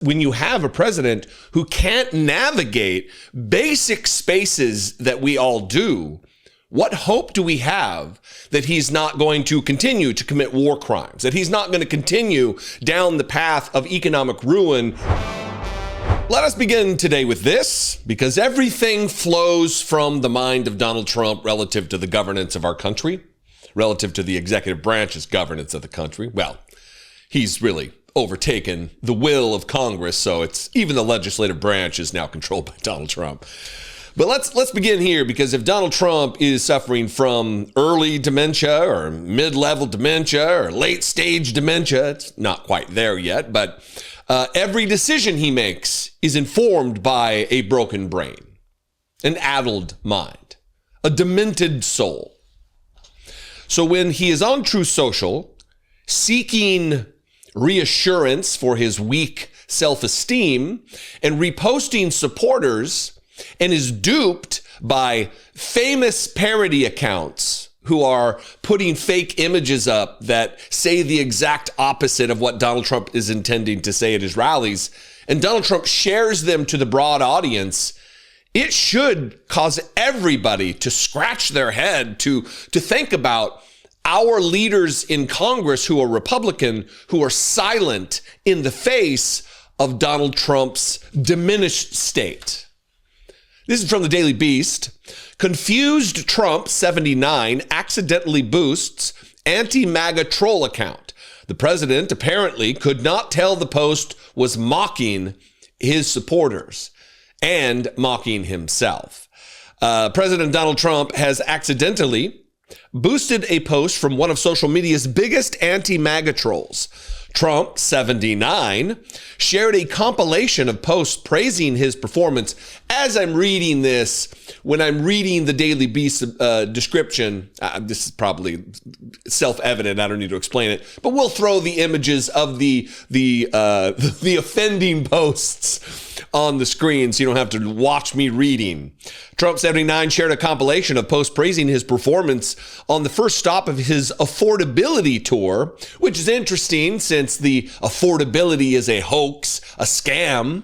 when you have a president who can't navigate basic spaces that we all do, what hope do we have that he's not going to continue to commit war crimes, that he's not going to continue down the path of economic ruin? Let us begin today with this, because everything flows from the mind of Donald Trump relative to the governance of our country, relative to the executive branch's governance of the country. Well, he's really overtaken the will of Congress, so it's even the legislative branch is now controlled by Donald Trump. But let's begin here, because if Donald Trump is suffering from early dementia or mid-level dementia or late-stage dementia, it's not quite there yet, but every decision he makes is informed by a broken brain, an addled mind, a demented soul. So when he is on Truth Social, seeking reassurance for his weak self-esteem and reposting supporters, and is duped by famous parody accounts who are putting fake images up that say the exact opposite of what Donald Trump is intending to say at his rallies, and Donald Trump shares them to the broad audience, it should cause everybody to scratch their head to think about our leaders in Congress who are Republican, who are silent in the face of Donald Trump's diminished state. This is from the Daily Beast. Confused Trump 79 accidentally boosts anti-MAGA troll account. The president apparently could not tell the post was mocking his supporters and mocking himself. President Donald Trump has accidentally boosted a post from one of social media's biggest anti-MAGA trolls. Trump, 79, shared a compilation of posts praising his performance. As I'm reading this, when I'm reading the Daily Beast description, this is probably self-evident, I don't need to explain it, but we'll throw the images of the offending posts on the screen so you don't have to watch me reading. Trump 79 shared a compilation of posts praising his performance on the first stop of his affordability tour, which is interesting since the affordability is a hoax, a scam,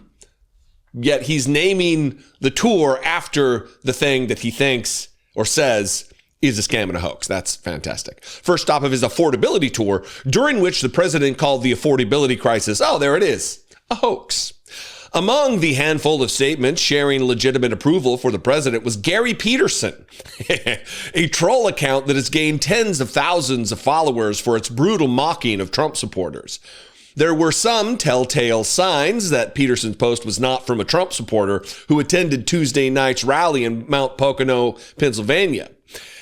yet he's naming the tour after the thing that he thinks or says is a scam and a hoax. That's fantastic. First stop of his affordability tour, during which the president called the affordability crisis, oh, there it is, a hoax. Among the handful of statements sharing legitimate approval for the president was Gary Peterson, a troll account that has gained tens of thousands of followers for its brutal mocking of Trump supporters. There were some telltale signs that Peterson's post was not from a Trump supporter who attended Tuesday night's rally in Mount Pocono, Pennsylvania.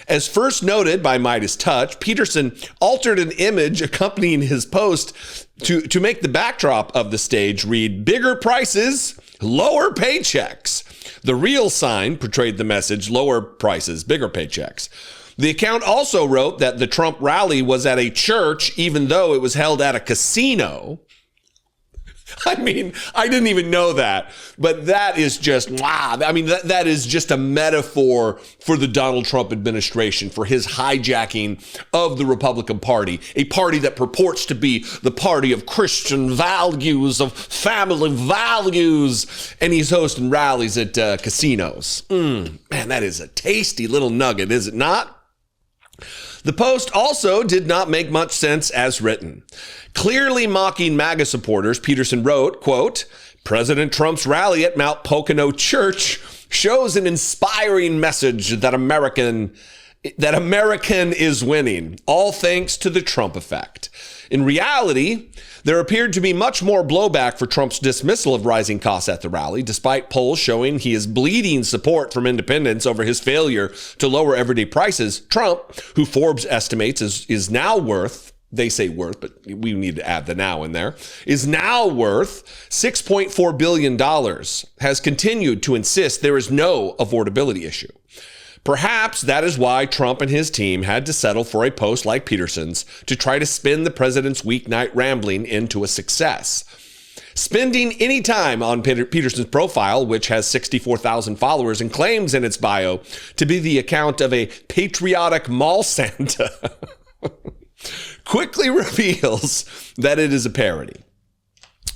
As first noted by Midas Touch, Peterson altered an image accompanying his post to make the backdrop of the stage read, "Bigger prices, lower paychecks." The real sign portrayed the message, "Lower prices, bigger paychecks." The account also wrote that the Trump rally was at a church, even though it was held at a casino. I mean, I didn't even know that, but that is just, wow. I mean, that is just a metaphor for the Donald Trump administration, for his hijacking of the Republican Party, a party that purports to be the party of Christian values, of family values, and he's hosting rallies at casinos. Man, that is a tasty little nugget, is it not? The post also did not make much sense as written. Clearly mocking MAGA supporters, Peterson wrote, quote, "President Trump's rally at Mount Pocono Church shows an inspiring message that American is winning, all thanks to the Trump effect." In reality, there appeared to be much more blowback for Trump's dismissal of rising costs at the rally, despite polls showing he is bleeding support from independents over his failure to lower everyday prices. Trump, who Forbes estimates is now worth, they say worth, but we need to add the now in there, is now worth $6.4 billion, has continued to insist there is no affordability issue. Perhaps that is why Trump and his team had to settle for a post like Peterson's to try to spin the president's weeknight rambling into a success. Spending any time on Peterson's profile, which has 64,000 followers and claims in its bio to be the account of a patriotic mall Santa, quickly reveals that it is a parody.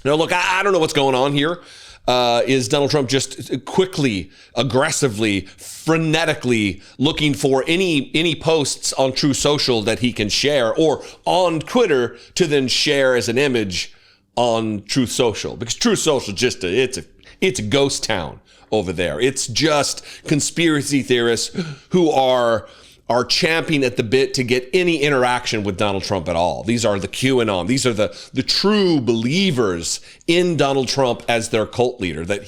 Now, look, I don't know what's going on here. Is Donald Trump just quickly, aggressively, frenetically looking for any posts on True Social that he can share, or on Twitter to then share as an image on Truth Social? Because Truth Social just it's a ghost town over there. It's just conspiracy theorists who are champing at the bit to get any interaction with Donald Trump at all. These are the QAnon. These are the true believers in Donald Trump as their cult leader, that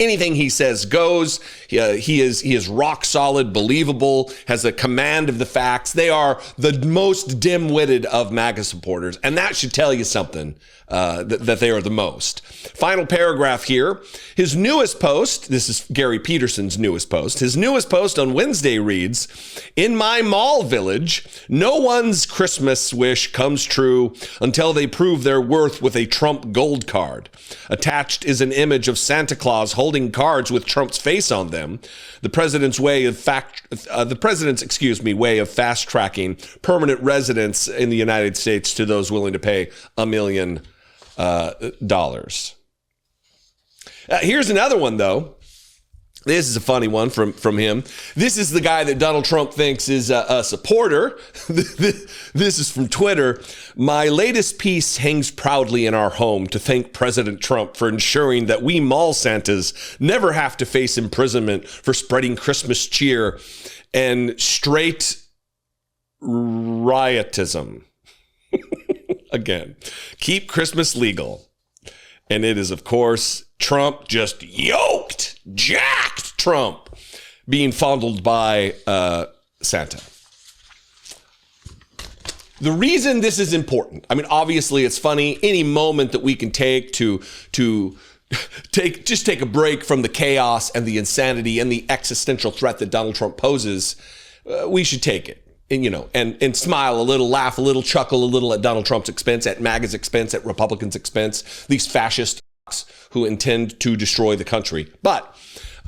anything he says goes. He is rock solid, believable, has a command of the facts. They are the most dim-witted of MAGA supporters, and that should tell you something, that they are the most. Final paragraph here. His newest post, this is Gary Peterson's newest post, his newest post on Wednesday reads, "In my mall village, no one's Christmas wish comes true until they prove their worth with a Trump gold card. Attached is an image of Santa Claus holding cards with Trump's face on them. The president's way of fast tracking permanent residence in the United States to those willing to pay $1 million. Here's another one, though. This is a funny one from him. This is the guy that Donald Trump thinks is a supporter. This is from Twitter. "My latest piece hangs proudly in our home to thank President Trump for ensuring that we mall Santas never have to face imprisonment for spreading Christmas cheer and straight riotism." Again, keep Christmas legal. And it is, of course, Trump just jacked Trump being fondled by Santa. The reason this is important, I mean, obviously it's funny. Any moment that we can take to take a break from the chaos and the insanity and the existential threat that Donald Trump poses, we should take it. And, and smile a little, laugh a little, chuckle a little at Donald Trump's expense, at MAGA's expense, at Republicans' expense, these fascists who intend to destroy the country. But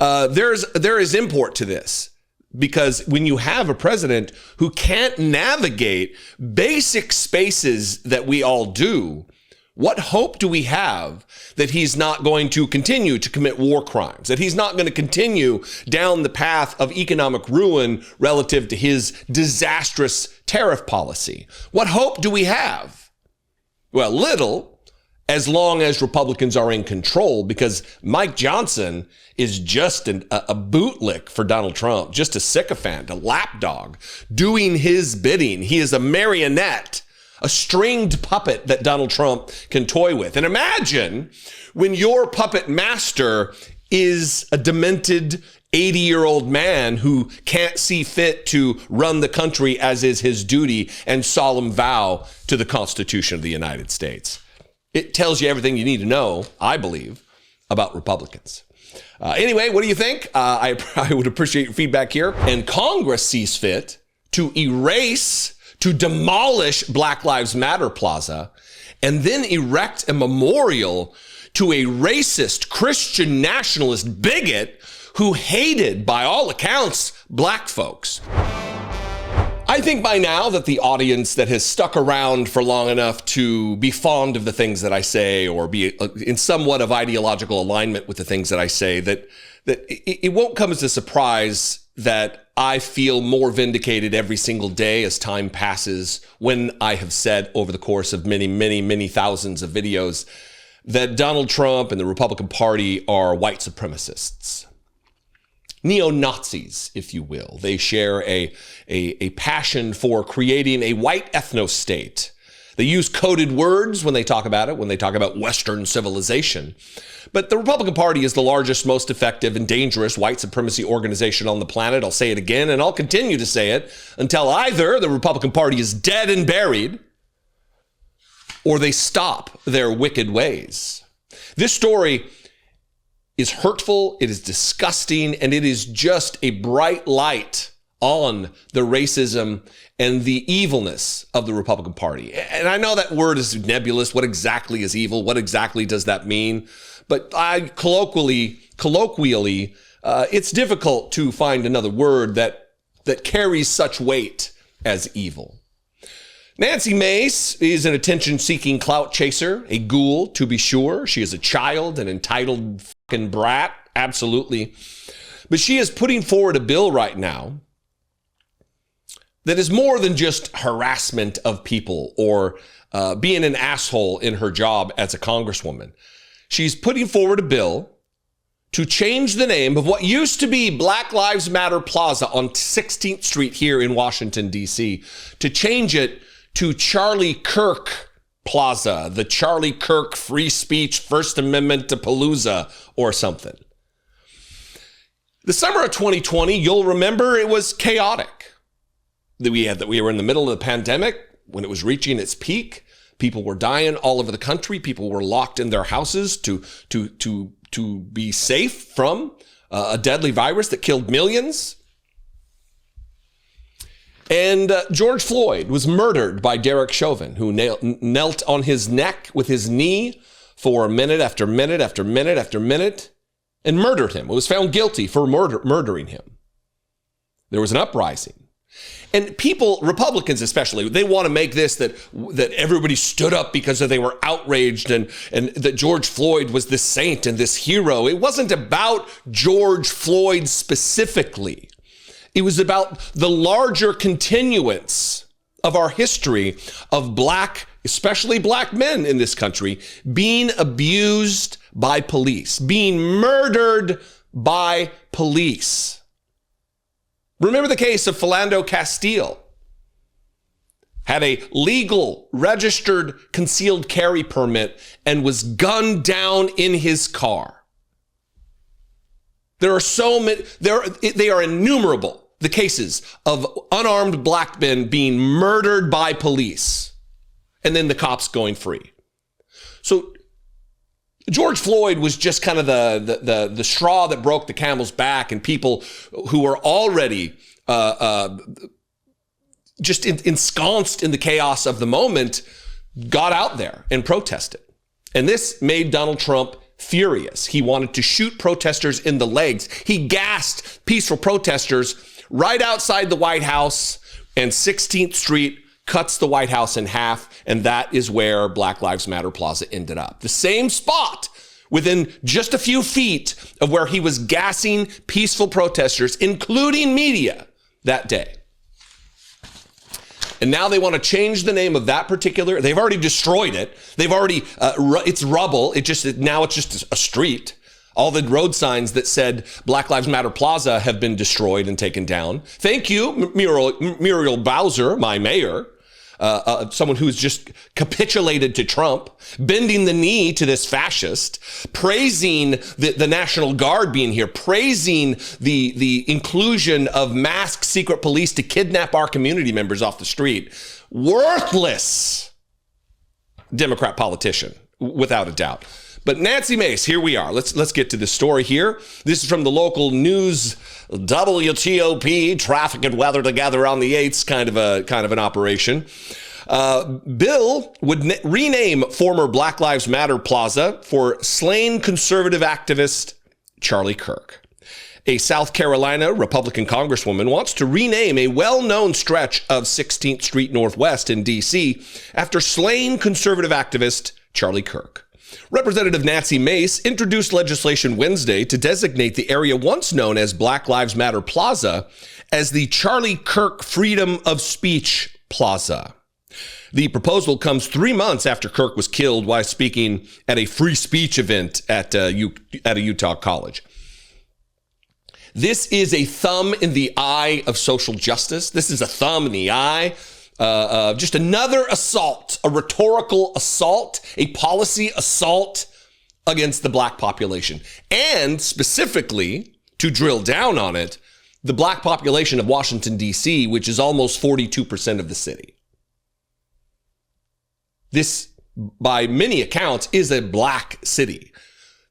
there is import to this, because when you have a president who can't navigate basic spaces that we all do, what hope do we have that he's not going to continue to commit war crimes, that he's not going to continue down the path of economic ruin relative to his disastrous tariff policy? What hope do we have? Well, little, as long as Republicans are in control, because Mike Johnson is just a bootlick for Donald Trump, just a sycophant, a lapdog, doing his bidding. He is a marionette, a stringed puppet that Donald Trump can toy with. And imagine when your puppet master is a demented 80-year-old man who can't see fit to run the country as is his duty and solemn vow to the Constitution of the United States. It tells you everything you need to know, I believe, about Republicans. Anyway, what do you think? I would appreciate your feedback here. And Congress sees fit to demolish Black Lives Matter Plaza, and then erect a memorial to a racist Christian nationalist bigot who hated, by all accounts, black folks. I think by now that the audience that has stuck around for long enough to be fond of the things that I say, or be in somewhat of ideological alignment with the things that I say, that it won't come as a surprise that I feel more vindicated every single day as time passes, when I have said over the course of many, many, many thousands of videos that Donald Trump and the Republican Party are white supremacists. Neo-Nazis, if you will. They share a passion for creating a white ethno-state. They use coded words when they talk about it, when they talk about Western civilization. But the Republican Party is the largest, most effective, and dangerous white supremacy organization on the planet. I'll say it again, and I'll continue to say it until either the Republican Party is dead and buried, or they stop their wicked ways. This story is hurtful, it is disgusting, and it is just a bright light on the racism and the evilness of the Republican Party. And I know that word is nebulous. What exactly is evil? What exactly does that mean? But colloquially, it's difficult to find another word that carries such weight as evil. Nancy Mace is an attention-seeking clout chaser, a ghoul, to be sure. She is a child, an entitled fucking brat, absolutely. But she is putting forward a bill right now that is more than just harassment of people or being an asshole in her job as a congresswoman. She's putting forward a bill to change the name of what used to be Black Lives Matter Plaza on 16th Street here in Washington, D.C., to change it to Charlie Kirk Plaza, the Charlie Kirk Free Speech First Amendment to Palooza or something. The summer of 2020, you'll remember it was chaotic. That we were in the middle of the pandemic when it was reaching its peak. People were dying all over the country. People were locked in their houses to be safe from a deadly virus that killed millions. And George Floyd was murdered by Derek Chauvin, who knelt on his neck with his knee for minute after minute after minute after minute and murdered him. It was found guilty for murdering him. There was an uprising. And people, Republicans especially, they want to make this that everybody stood up because they were outraged and that George Floyd was this saint and this hero. It wasn't about George Floyd specifically. It was about the larger continuance of our history of black, especially black men in this country, being abused by police, being murdered by police. Remember the case of Philando Castile. Had a legal, registered, concealed carry permit and was gunned down in his car. There are so many, they are innumerable, the cases of unarmed black men being murdered by police and then the cops going free. So George Floyd was just kind of the straw that broke the camel's back, and people who were already just ensconced in the chaos of the moment got out there and protested. And this made Donald Trump furious. He wanted to shoot protesters in the legs. He gassed peaceful protesters right outside the White House, and 16th Street cuts the White House in half, and that is where Black Lives Matter Plaza ended up. The same spot within just a few feet of where he was gassing peaceful protesters, including media, that day. And now they want to change the name of that particular, they've already destroyed it. They've already, it's rubble. Now it's just a street. All the road signs that said Black Lives Matter Plaza have been destroyed and taken down. Thank you, Muriel Bowser, my mayor. Someone who's just capitulated to Trump, bending the knee to this fascist, praising the National Guard being here, praising the inclusion of masked secret police to kidnap our community members off the street. Worthless Democrat politician, without a doubt. But Nancy Mace, here we are. Let's get to this story here. This is from the local news, WTOP, traffic and weather together on the 8th, kind of an operation. Bill would rename former Black Lives Matter Plaza for slain conservative activist Charlie Kirk. A South Carolina Republican congresswoman wants to rename a well-known stretch of 16th Street Northwest in D.C. after slain conservative activist Charlie Kirk. Representative Nancy Mace introduced legislation Wednesday to designate the area once known as Black Lives Matter Plaza as the Charlie Kirk Freedom of Speech Plaza. The proposal comes 3 months after Kirk was killed while speaking at a free speech event at a Utah college. This is a thumb in the eye of social justice. This is a thumb in the eye. Just another assault, a rhetorical assault, a policy assault against the black population. And specifically, to drill down on it, the black population of Washington, D.C., which is almost 42% of the city. This, by many accounts, is a black city.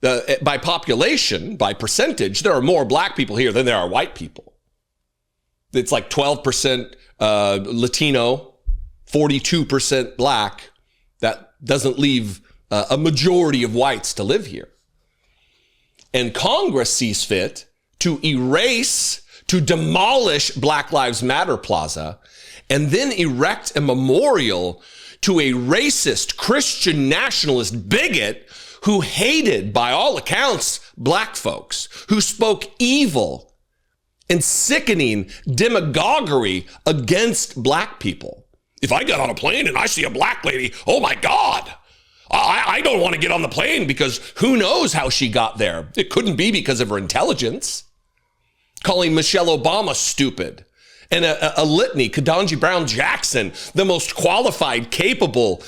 By population, by percentage, there are more black people here than there are white people. It's like 12% Latino, 42% black. That doesn't leave a majority of whites to live here. And Congress sees fit to erase, to demolish Black Lives Matter Plaza and then erect a memorial to a racist Christian nationalist bigot who hated, by all accounts, black folks, who spoke evil and sickening demagoguery against black people. If I get on a plane and I see a black lady, oh my God, I don't want to get on the plane because who knows how she got there. It couldn't be because of her intelligence. Calling Michelle Obama stupid. And a litany, Ketanji Brown Jackson, the most qualified, capable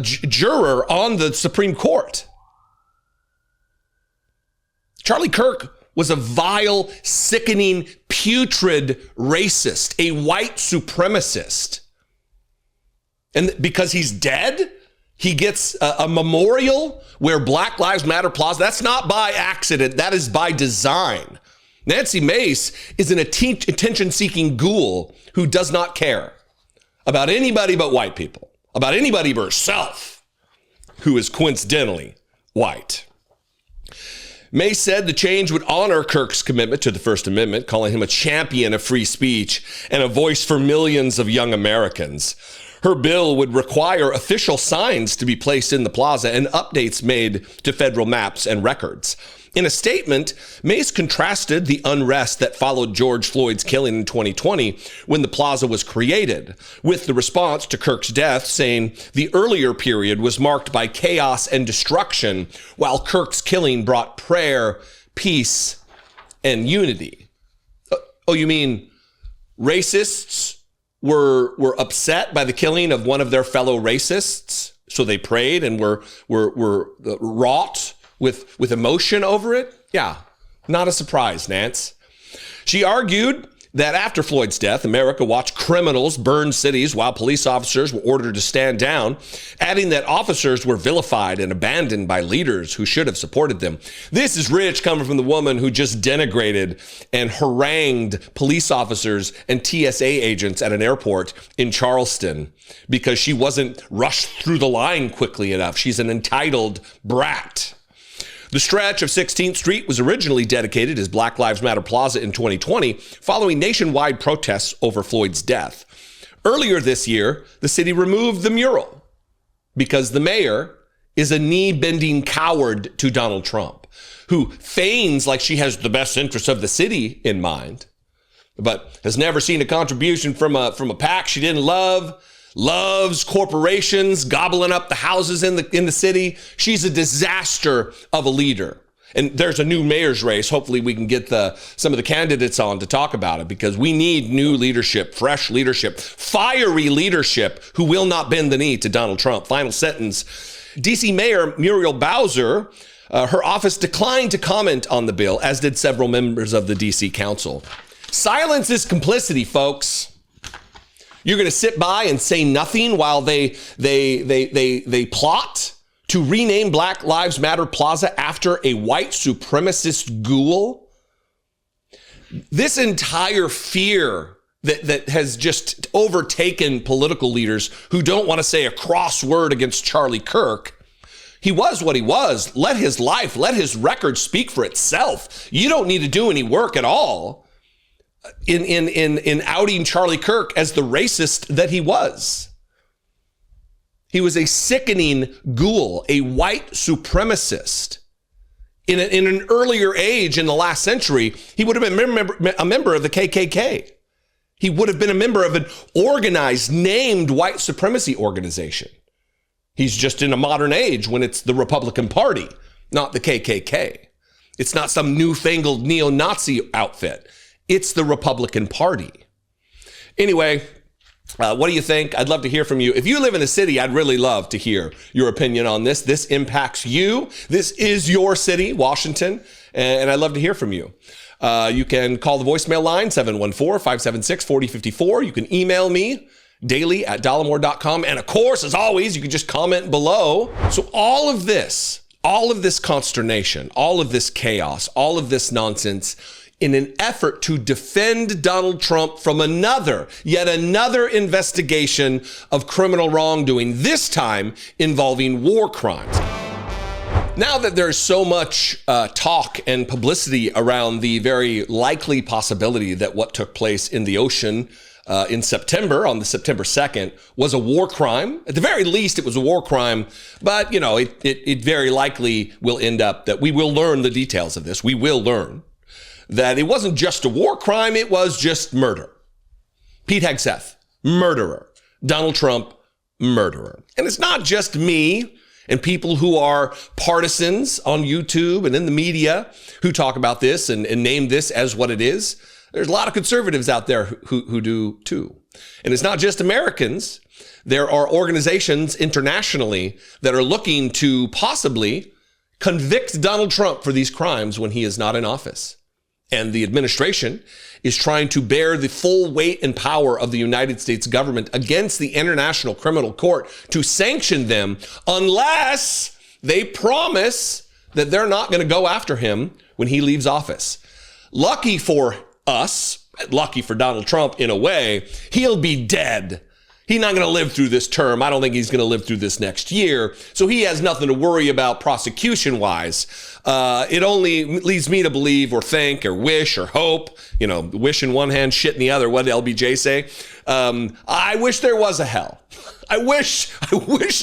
juror on the Supreme Court. Charlie Kirk was a vile, sickening, putrid racist, a white supremacist. And because he's dead, he gets a memorial where Black Lives Matter Plaza. That's not by accident. That is by design. Nancy Mace is an attention-seeking ghoul who does not care about anybody but white people, about anybody but herself, who is coincidentally white. Mace said the change would honor Kirk's commitment to the First Amendment, calling him a champion of free speech and a voice for millions of young Americans. Her bill would require official signs to be placed in the plaza and updates made to federal maps and records. In a statement, Mace contrasted the unrest that followed George Floyd's killing in 2020 when the plaza was created, with the response to Kirk's death, saying the earlier period was marked by chaos and destruction, while Kirk's killing brought prayer, peace, and unity. Oh, you mean racists were upset by the killing of one of their fellow racists, so they prayed and were wrought with emotion over it? Yeah, not a surprise, Nance. She argued that after Floyd's death, America watched criminals burn cities while police officers were ordered to stand down, adding that officers were vilified and abandoned by leaders who should have supported them. This is rich coming from the woman who just denigrated and harangued police officers and TSA agents at an airport in Charleston because she wasn't rushed through the line quickly enough. She's an entitled brat. The stretch of 16th Street was originally dedicated as Black Lives Matter Plaza in 2020, following nationwide protests over Floyd's death. Earlier this year, the city removed the mural because the mayor is a knee-bending coward to Donald Trump, who feigns like she has the best interests of the city in mind, but has never seen a contribution from a PAC she didn't love, loves corporations gobbling up the houses in the city. She's a disaster of a leader. And there's a new mayor's race. Hopefully we can get some of the candidates on to talk about it, because we need new leadership, fresh leadership, fiery leadership who will not bend the knee to Donald Trump. Final sentence. DC Mayor Muriel Bowser, her office declined to comment on the bill, as did several members of the DC Council. Silence is complicity, folks. You're going to sit by and say nothing while they plot to rename Black Lives Matter Plaza after a white supremacist ghoul? This entire fear that has just overtaken political leaders who don't want to say a cross word against Charlie Kirk. He was what he was. Let his life, let his record speak for itself. You don't need to do any work at all in outing Charlie Kirk as the racist that he was. He was a sickening ghoul, a white supremacist. In an earlier age in the last century, he would have been a member of the KKK. He would have been a member of an organized, named white supremacy organization. He's just in a modern age when it's the Republican Party, not the KKK. It's not some newfangled neo-Nazi outfit. It's the Republican Party. Anyway, what do you think? I'd love to hear from you. If you live in the city, I'd really love to hear your opinion on this. This impacts you. This is your city, Washington, and I'd love to hear from you. You can call the voicemail line, 714-576-4054. You can email me, daily@dollemore.com. And of course, as always, you can just comment below. So all of this consternation, all of this chaos, all of this nonsense, in an effort to defend Donald Trump from yet another investigation of criminal wrongdoing, this time involving war crimes. Now that there's so much talk and publicity around the very likely possibility that what took place in the ocean in September, on the September 2nd, was a war crime. At the very least, it was a war crime, but, you know, it very likely will end up that we will learn the details of this. We will learn that it wasn't just a war crime, it was just murder. Pete Hegseth, murderer. Donald Trump, murderer. And it's not just me and people who are partisans on YouTube and in the media who talk about this and name this as what it is. There's a lot of conservatives out there who do too. And it's not just Americans. There are organizations internationally that are looking to possibly convict Donald Trump for these crimes when he is not in office. And the administration is trying to bear the full weight and power of the United States government against the International Criminal Court to sanction them unless they promise that they're not going to go after him when he leaves office. Lucky for us, lucky for Donald Trump in a way, he'll be dead. He's not going to live through this term. I don't think he's going to live through this next year. So he has nothing to worry about prosecution-wise. It only leads me to believe or think or wish or hope, you know, wish in one hand, shit in the other. What did LBJ say? I wish there was a hell. I wish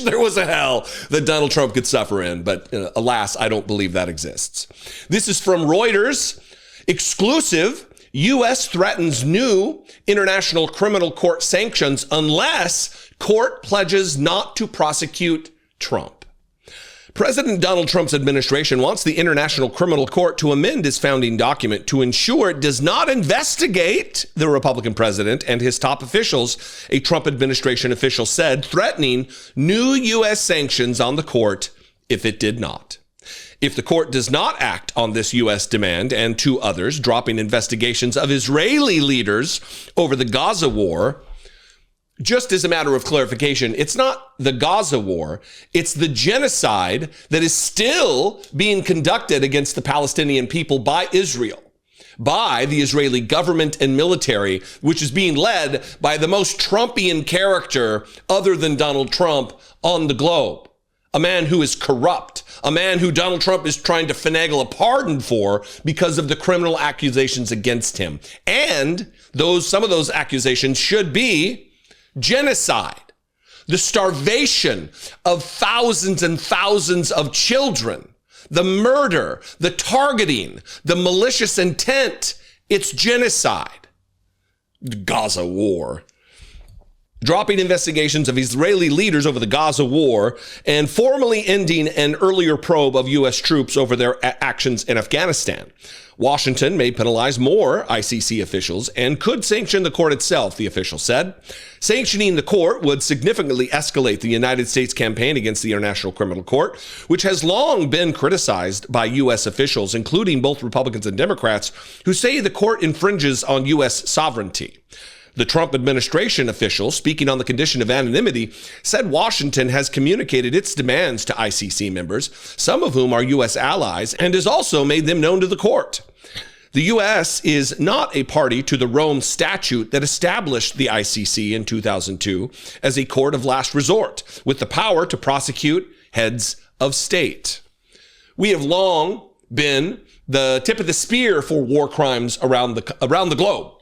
there was a hell that Donald Trump could suffer in. But alas, I don't believe that exists. This is from Reuters. Exclusive. U.S. threatens new International Criminal Court sanctions unless court pledges not to prosecute Trump. President Donald Trump's administration wants the International Criminal Court to amend its founding document to ensure it does not investigate the Republican president and his top officials, a Trump administration official said, threatening new U.S. sanctions on the court if it did not. If the court does not act on this U.S. demand and two others, dropping investigations of Israeli leaders over the Gaza war, just as a matter of clarification, it's not the Gaza war, it's the genocide that is still being conducted against the Palestinian people by Israel, by the Israeli government and military, which is being led by the most Trumpian character other than Donald Trump on the globe. A man who is corrupt, a man who Donald Trump is trying to finagle a pardon for because of the criminal accusations against him. And some of those accusations should be genocide, the starvation of thousands and thousands of children, the murder, the targeting, the malicious intent. It's genocide. The Gaza war. Dropping investigations of Israeli leaders over the Gaza war and formally ending an earlier probe of U.S. troops over their actions in Afghanistan. Washington may penalize more ICC officials and could sanction the court itself, the official said. Sanctioning the court would significantly escalate the United States campaign against the International Criminal Court, which has long been criticized by U.S. officials, including both Republicans and Democrats, who say the court infringes on U.S. sovereignty. The Trump administration official, speaking on the condition of anonymity, said Washington has communicated its demands to ICC members, some of whom are U.S. allies, and has also made them known to the court. The U.S. is not a party to the Rome Statute that established the ICC in 2002 as a court of last resort, with the power to prosecute heads of state. We have long been the tip of the spear for war crimes around the globe.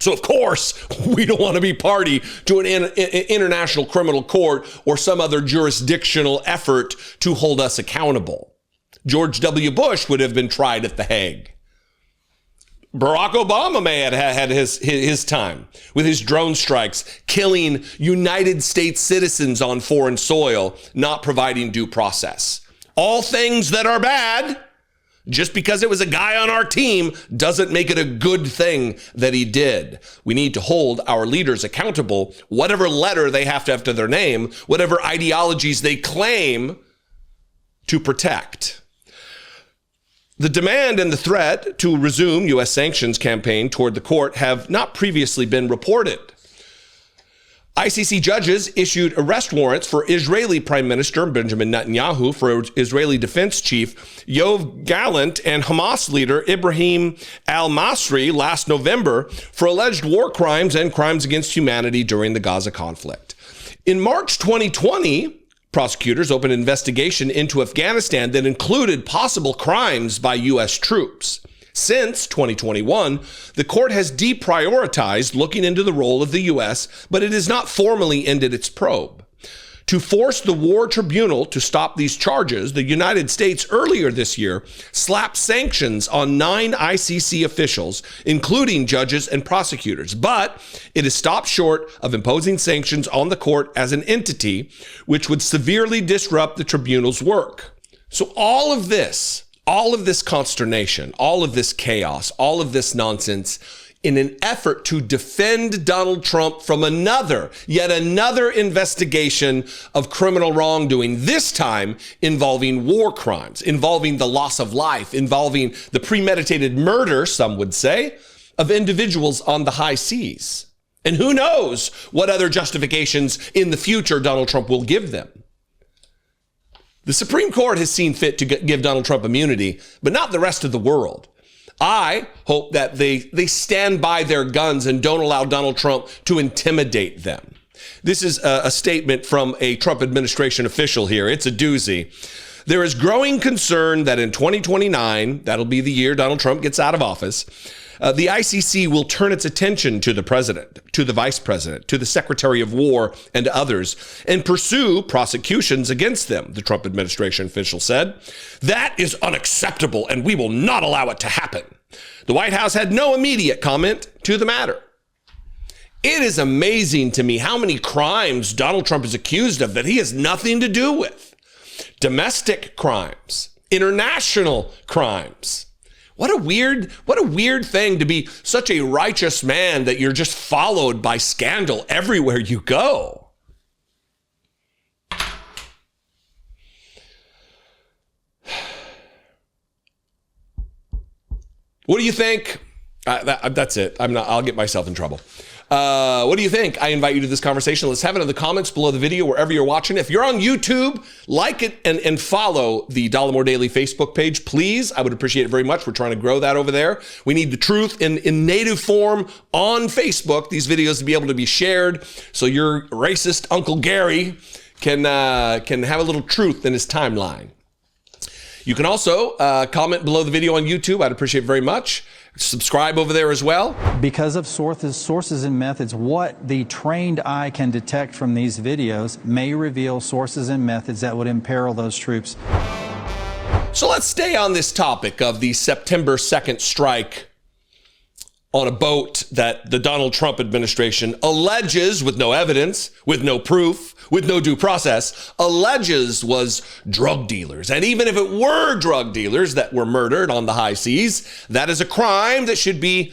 So, of course, we don't want to be party to an international criminal court or some other jurisdictional effort to hold us accountable. George W. Bush would have been tried at The Hague. Barack Obama may have had his time with his drone strikes, killing United States citizens on foreign soil, not providing due process. All things that are bad. Just because it was a guy on our team doesn't make it a good thing that he did. We need to hold our leaders accountable, whatever letter they have to have to their name, whatever ideologies they claim to protect. The demand and the threat to resume U.S. sanctions campaign toward the court have not previously been reported. ICC judges issued arrest warrants for Israeli Prime Minister Benjamin Netanyahu, for Israeli Defense Chief Yoav Gallant, and Hamas leader Ibrahim al-Masri last November for alleged war crimes and crimes against humanity during the Gaza conflict. In March 2020, Prosecutors opened an investigation into Afghanistan that included possible crimes by U.S. troops. Since 2021, the court has deprioritized looking into the role of the U.S., but it has not formally ended its probe. To force the War Tribunal to stop these charges, the United States earlier this year slapped sanctions on 9 ICC officials, including judges and prosecutors. But it has stopped short of imposing sanctions on the court as an entity, which would severely disrupt the tribunal's work. So all of this consternation, all of this chaos, all of this nonsense, in an effort to defend Donald Trump from yet another investigation of criminal wrongdoing, this time involving war crimes, involving the loss of life, involving the premeditated murder, some would say, of individuals on the high seas. And who knows what other justifications in the future Donald Trump will give them. The Supreme Court has seen fit to give Donald Trump immunity, but not the rest of the world. I hope that they stand by their guns and don't allow Donald Trump to intimidate them. This is a statement from a Trump administration official here. It's a doozy. There is growing concern that in 2029, that'll be the year Donald Trump gets out of office, the ICC will turn its attention to the president, to the vice president, to the secretary of war and others, and pursue prosecutions against them, the Trump administration official said. That is unacceptable, and we will not allow it to happen. The White House had no immediate comment to the matter. It is amazing to me how many crimes Donald Trump is accused of that he has nothing to do with. Domestic crimes, international crimes. What a weird thing to be such a righteous man that you're just followed by scandal everywhere you go. What do you think? That's it. I'll get myself in trouble. What do you think? I invite you to this conversation. Let's have it in the comments below the video, wherever you're watching. If you're on YouTube, like it and follow the Dollemore Daily Facebook page, please. I would appreciate it very much. We're trying to grow that over there. We need the truth in native form on Facebook, these videos to be able to be shared so your racist Uncle Gary can have a little truth in his timeline. You can also comment below the video on YouTube. I'd appreciate it very much. Subscribe over there as well. Because of sources and methods, what the trained eye can detect from these videos may reveal sources and methods that would imperil those troops. So let's stay on this topic of the September 2nd strike on a boat that the Donald Trump administration alleges, with no evidence, with no proof, with no due process, alleges was drug dealers. And even if it were drug dealers that were murdered on the high seas, that is a crime that should be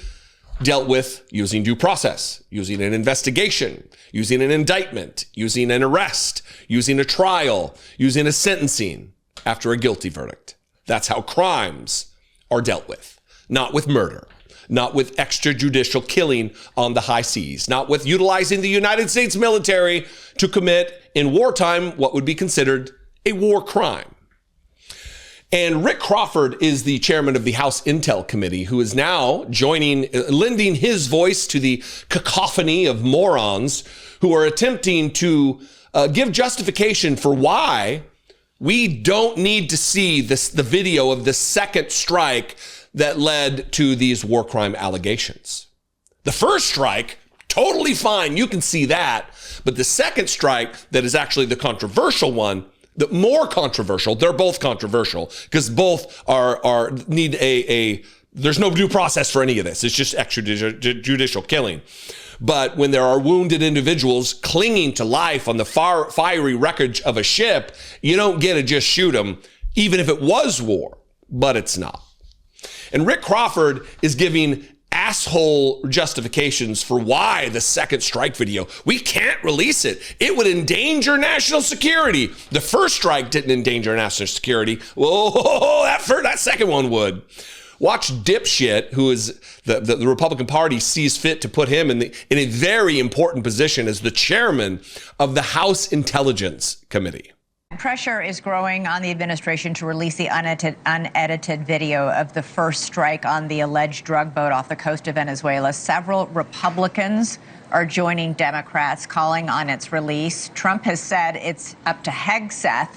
dealt with using due process, using an investigation, using an indictment, using an arrest, using a trial, using a sentencing after a guilty verdict. That's how crimes are dealt with, not with murder. Not with extrajudicial killing on the high seas, not with utilizing the United States military to commit in wartime what would be considered a war crime. And Rick Crawford is the chairman of the House Int'l Committee, who is now lending his voice to the cacophony of morons who are attempting to give justification for why we don't need to see the video of the second strike that led to these war crime allegations. The first strike, totally fine, you can see that. But the second strike, that is actually the controversial one, the more controversial, they're both controversial because both need there's no due process for any of this. It's just extrajudicial killing. But when there are wounded individuals clinging to life on the fiery wreckage of a ship, you don't get to just shoot them, even if it was war, but it's not. And Rick Crawford is giving asshole justifications for why the second strike video, we can't release it. It would endanger national security. The first strike didn't endanger national security. Whoa, that second one would. Watch dipshit, who is the Republican Party sees fit to put him in a very important position as the chairman of the House Intelligence Committee. Pressure is growing on the administration to release the unedited video of the first strike on the alleged drug boat off the coast of Venezuela. Several Republicans are joining Democrats calling on its release. Trump has said it's up to HANGED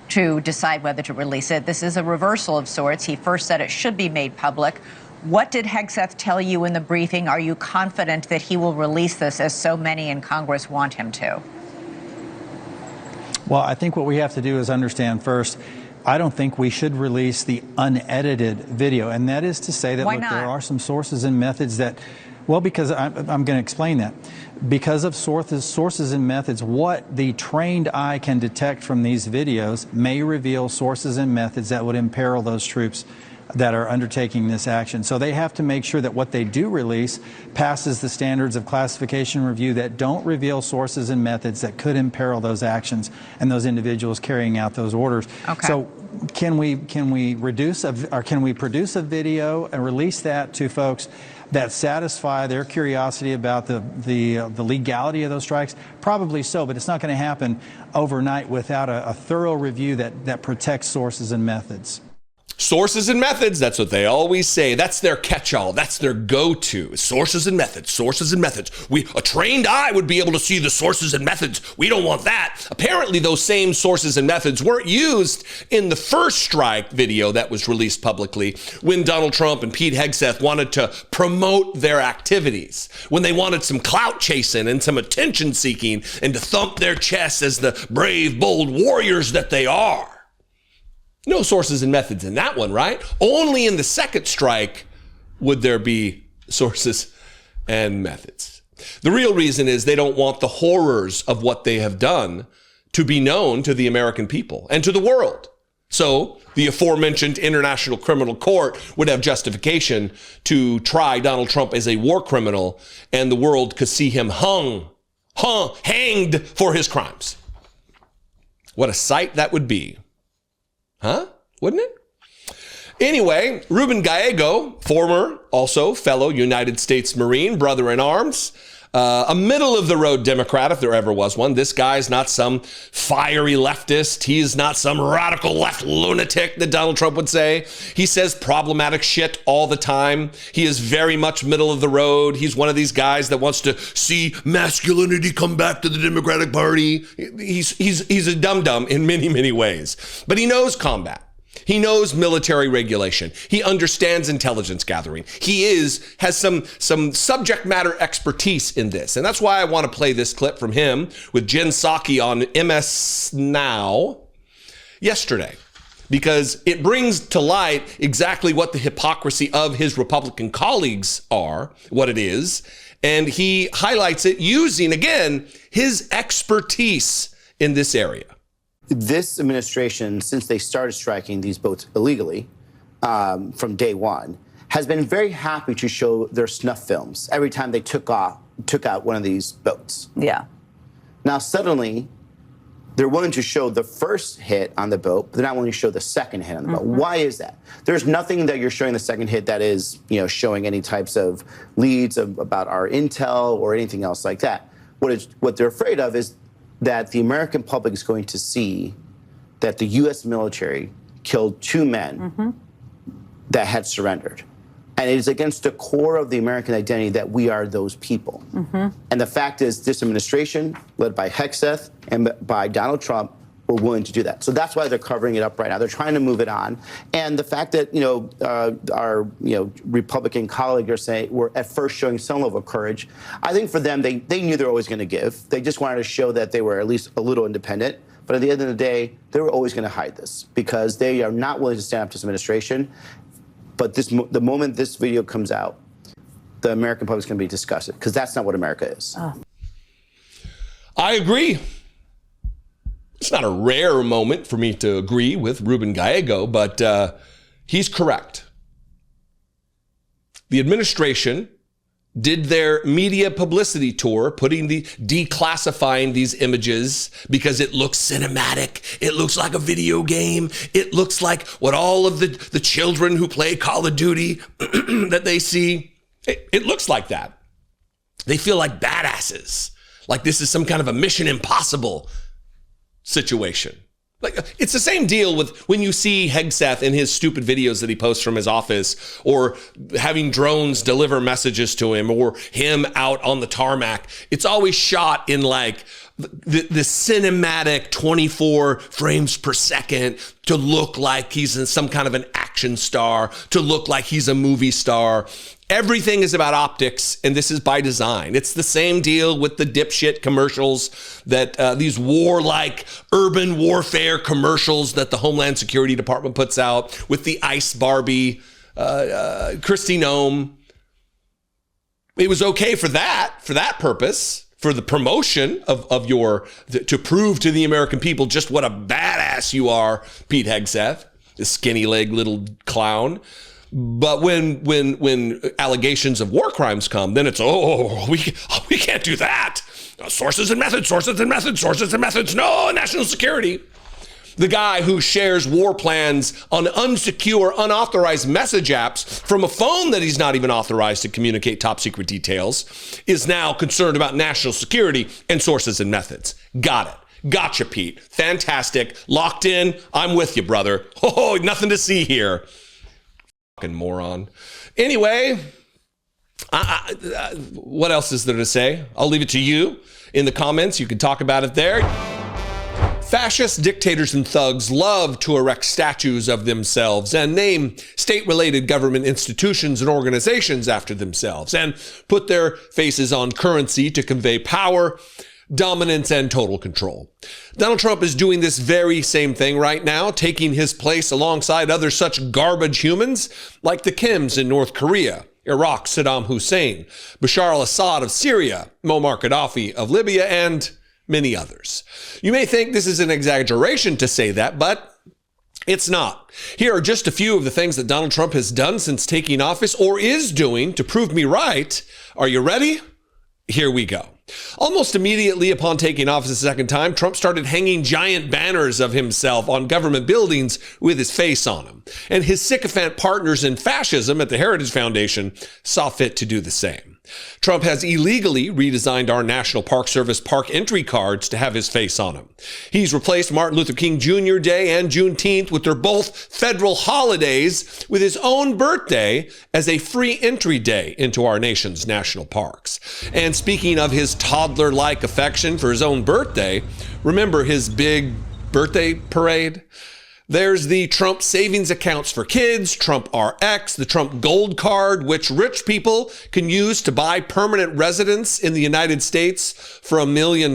to decide whether to release it. This is a reversal of sorts. He first said it should be made public. What did HANGED tell you in the briefing? Are you confident that he will release this, as so many in Congress want him to? Well, I think what we have to do is understand first, I don't think we should release the unedited video. And that is to say that, look, there are some sources and methods that, well, because I'm going to explain that. Because of sources and methods, what the trained eye can detect from these videos may reveal sources and methods that would imperil those troops that are undertaking this action. So they have to make sure that what they do release passes the standards of classification review that don't reveal sources and methods that could imperil those actions and those individuals carrying out those orders. Okay. So can we produce a video and release that to folks that satisfy their curiosity about the legality of those strikes? Probably so, but it's not going to happen overnight without a thorough review that protects sources and methods. Sources and methods, that's what they always say. That's their catch-all. That's their go-to. Sources and methods, sources and methods. A trained eye would be able to see the sources and methods. We don't want that. Apparently, those same sources and methods weren't used in the first strike video that was released publicly when Donald Trump and Pete Hegseth wanted to promote their activities, when they wanted some clout chasing and some attention seeking and to thump their chests as the brave, bold warriors that they are. No sources and methods in that one, right? Only in the second strike would there be sources and methods. The real reason is they don't want the horrors of what they have done to be known to the American people and to the world. So the aforementioned International Criminal Court would have justification to try Donald Trump as a war criminal, and the world could see him hanged for his crimes. What a sight that would be. Huh? Wouldn't it? Anyway, Ruben Gallego, former, also fellow United States Marine, brother in arms, a middle-of-the-road Democrat, if there ever was one. This guy's not some fiery leftist. He's not some radical left lunatic that Donald Trump would say. He says problematic shit all the time. He is very much middle of the road. He's one of these guys that wants to see masculinity come back to the Democratic Party. He's a dum-dum in many, many ways. But he knows combat. He knows military regulation. He understands intelligence gathering. He has some subject matter expertise in this. And that's why I want to play this clip from him with Jen Psaki on MS Now yesterday, because it brings to light exactly what the hypocrisy of his Republican colleagues are, what it is. And he highlights it using, again, his expertise in this area. This administration, since they started striking these boats illegally from day one, has been very happy to show their snuff films every time they took out one of these boats. Yeah. Now, suddenly, they're willing to show the first hit on the boat, but they're not willing to show the second hit on the boat. Why is that? There's nothing that you're showing the second hit that is, showing any types of leads about our intel or anything else like that. What they're afraid of is that the American public is going to see that the U.S. military killed two men that had surrendered. And it is against the core of the American identity that we are those people. And the fact is, this administration, led by Hegseth and by Donald Trump, were willing to do that. So that's why they're covering it up right now. They're trying to move it on. And the fact that, our, Republican colleagues were at first showing some level of courage, I think for them, they knew they were always going to give. They just wanted to show that they were at least a little independent. But at the end of the day, they were always going to hide this because they are not willing to stand up to this administration. But the moment this video comes out, the American public is going to be disgusted because that's not what America is. I agree. It's not a rare moment for me to agree with Ruben Gallego, but he's correct. The administration did their media publicity tour, declassifying these images because it looks cinematic. It looks like a video game. It looks like what all of the children who play Call of Duty that they see. It looks like that. They feel like badasses, like this is some kind of a Mission Impossible situation. Like, it's the same deal with when you see Hegseth in his stupid videos that he posts from his office, or having drones deliver messages to him, or him out on the tarmac. It's always shot in like the cinematic 24 frames per second to look like he's in some kind of an action star, to look like he's a movie star. Everything is about optics, and this is by design. It's the same deal with the dipshit commercials that these warlike urban warfare commercials that the Homeland Security Department puts out with the Ice Barbie, Kristi Noem. It was okay for that purpose, for the promotion of your, to prove to the American people just what a badass you are, Pete Hegseth, this skinny leg little clown. But when allegations of war crimes come, then it's, we can't do that. Sources and methods, sources and methods, sources and methods. No, national security. The guy who shares war plans on unsecure, unauthorized message apps from a phone that he's not even authorized to communicate top secret details is now concerned about national security and sources and methods. Got it. Gotcha, Pete. Fantastic. Locked in. I'm with you, brother. Oh, nothing to see here. Fucking moron. Anyway, what else is there to say? I'll leave it to you in the comments. You can talk about it there. Fascist dictators and thugs love to erect statues of themselves and name state-related government institutions and organizations after themselves and put their faces on currency to convey power, dominance, and total control. Donald Trump is doing this very same thing right now, taking his place alongside other such garbage humans like the Kims in North Korea, Iraq, Saddam Hussein, Bashar al-Assad of Syria, Muammar Gaddafi of Libya, and many others. You may think this is an exaggeration to say that, but it's not. Here are just a few of the things that Donald Trump has done since taking office, or is doing, to prove me right. Are you ready? Here we go. Almost immediately upon taking office a second time, Trump started hanging giant banners of himself on government buildings with his face on them. And his sycophant partners in fascism at the Heritage Foundation saw fit to do the same. Trump has illegally redesigned our National Park Service park entry cards to have his face on them. He's replaced Martin Luther King Jr. Day and Juneteenth, which are both federal holidays, with his own birthday as a free entry day into our nation's national parks. And speaking of his toddler-like affection for his own birthday, remember his big birthday parade? There's the Trump Savings Accounts for Kids, Trump RX, the Trump Gold Card, which rich people can use to buy permanent residence in the United States for $1 million.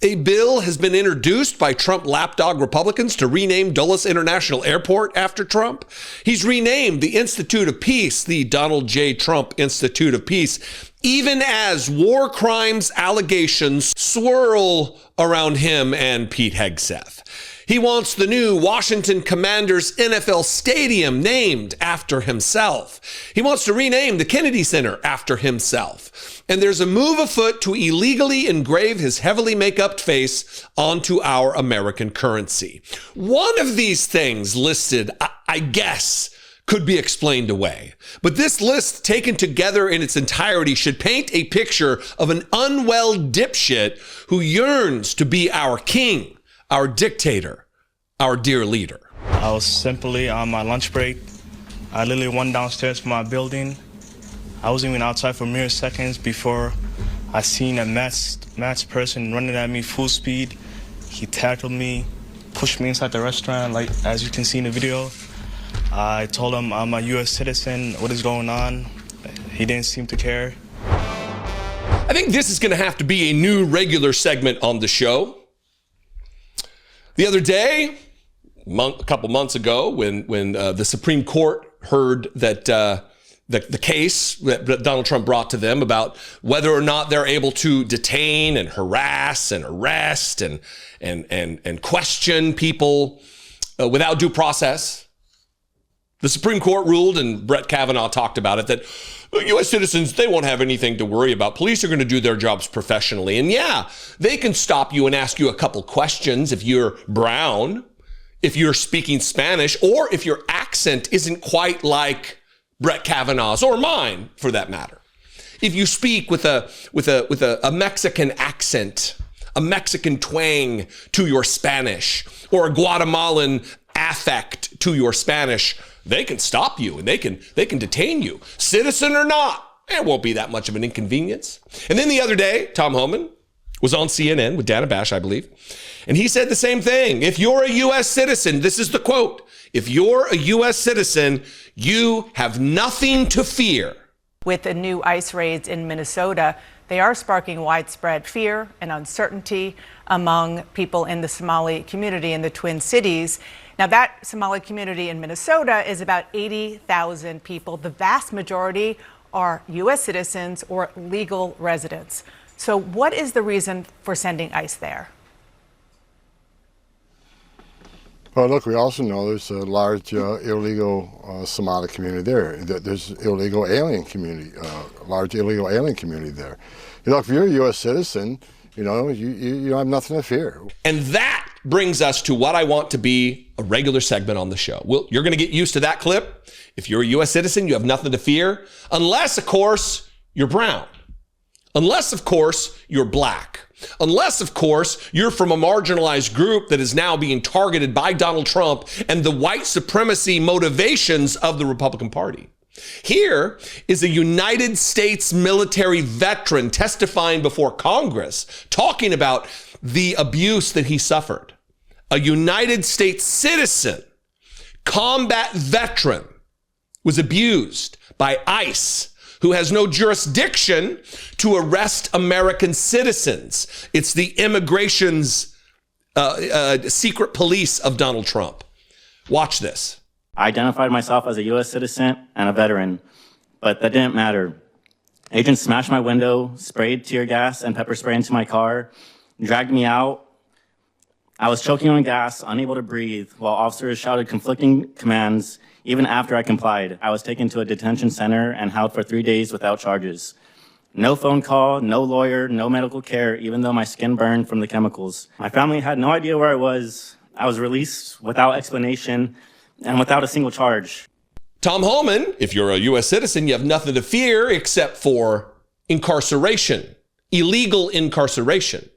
A bill has been introduced by Trump lapdog Republicans to rename Dulles International Airport after Trump. He's renamed the Institute of Peace the Donald J. Trump Institute of Peace, even as war crimes allegations swirl around him and Pete Hegseth. He wants the new Washington Commanders NFL stadium named after himself. He wants to rename the Kennedy Center after himself. And there's a move afoot to illegally engrave his heavily make-up face onto our American currency. One of these things listed, I guess, could be explained away. But this list, taken together in its entirety, should paint a picture of an unwell dipshit who yearns to be our king, our dictator, our dear leader. I was simply on my lunch break. I literally went downstairs from my building. I wasn't even outside for mere seconds before I seen a masked person running at me full speed. He tackled me, pushed me inside the restaurant, like as you can see in the video. I told him I'm a U.S. citizen, what is going on? He didn't seem to care. I think this is gonna have to be a new regular segment on the show. The other day, a couple months ago, when the Supreme Court heard that the case that Donald Trump brought to them about whether or not they're able to detain and harass and arrest and question people without due process, the Supreme Court ruled, and Brett Kavanaugh talked about it, that U.S. citizens, they won't have anything to worry about. Police are going to do their jobs professionally. And yeah, they can stop you and ask you a couple questions if you're brown, if you're speaking Spanish, or if your accent isn't quite like Brett Kavanaugh's, or mine for that matter. If you speak with a Mexican accent, a Mexican twang to your Spanish or a Guatemalan affect to your Spanish, they can stop you and they can detain you, citizen or not. It won't be that much of an inconvenience. And then the other day, Tom Homan was on CNN with Dana Bash, I believe, and he said the same thing. If you're a U.S. citizen, this is the quote, if you're a U.S. citizen, you have nothing to fear. With the new ICE raids in Minnesota, they are sparking widespread fear and uncertainty among people in the Somali community in the Twin Cities. Now, that Somali community in Minnesota is about 80,000 people. The vast majority are U.S. citizens or legal residents. So what is the reason for sending ICE there? Well, look, we also know there's a large illegal Somali community there. There's illegal alien community, large illegal alien community there. You know, if you're a U.S. citizen, you know, you have nothing to fear. And that brings us to what I want to be a regular segment on the show. Well, you're going to get used to that clip. If you're a U.S. citizen, you have nothing to fear, unless, of course, you're brown. Unless, of course, you're black. Unless, of course, you're from a marginalized group that is now being targeted by Donald Trump and the white supremacy motivations of the Republican Party. Here is a United States military veteran testifying before Congress, talking about the abuse that he suffered. A United States citizen, combat veteran, was abused by ICE, who has no jurisdiction to arrest American citizens. It's the immigration's secret police of Donald Trump. Watch this. I identified myself as a U.S. citizen and a veteran, but that didn't matter. Agents smashed my window, sprayed tear gas and pepper spray into my car, dragged me out. I was choking on gas, unable to breathe, while officers shouted conflicting commands. Even after I complied, I was taken to a detention center and held for 3 days without charges. No phone call, no lawyer, no medical care, even though my skin burned from the chemicals. My family had no idea where I was. I was released without explanation and without a single charge. Tom Homan, if you're a U.S. citizen, you have nothing to fear except for incarceration, illegal incarceration.